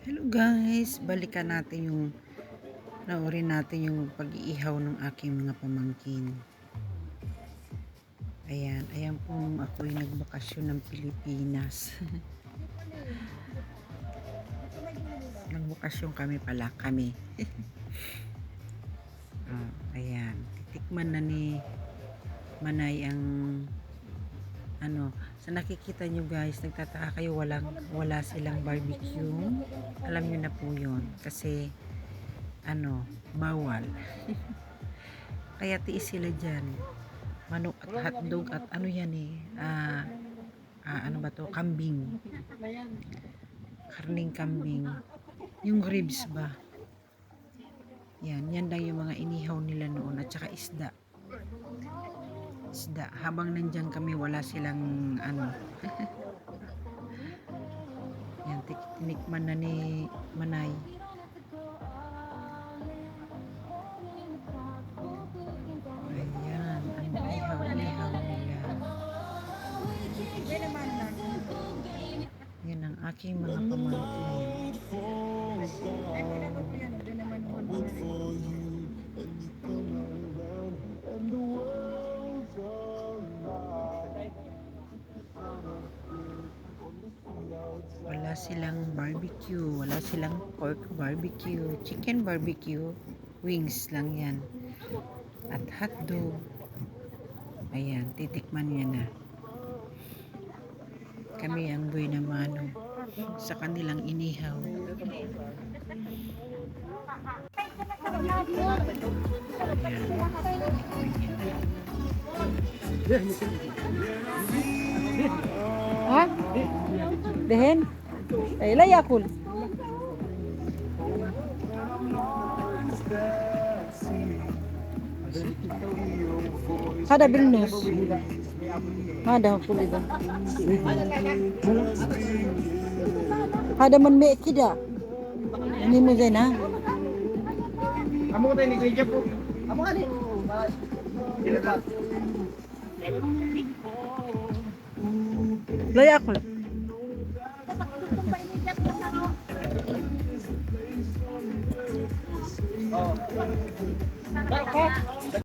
Hello guys, balikan natin yung naurin natin yung pag-iihaw ng aking mga pamangkin. Ayan po ako'y nagbakasyon ng Pilipinas. Nagbakasyon kami. Ayan, titikman na ni Manay ang sa nakikita nyo guys, nagtataka kayo wala silang barbecue. Alam nyo na po yun kasi bawal. Kaya tiis sila dyan. Manok at hotdog at yan ano ba to? Kambing. Karning kambing. Yung ribs ba? Yan lang yung mga inihaw nila noon at saka isda. Habang nandyan kami wala silang yan, tinikman na ni Manay. Ayan, ang ihaw nila. Yan ang aking mga pamangkin. Wala silang barbecue, wala silang pork barbecue, chicken barbecue, wings lang yan. At hotdog. Ayan, titikman niya na. Kami ang buhay na mano sa kanilang inihaw. Ha? Dehen? Ay yakul. Hada bilnus. Hada hakul ida. Hada man me kida. Ini mo zaina. Kamu tayo ni Kuya po. Kamu ka din. Laya yakul. Oh.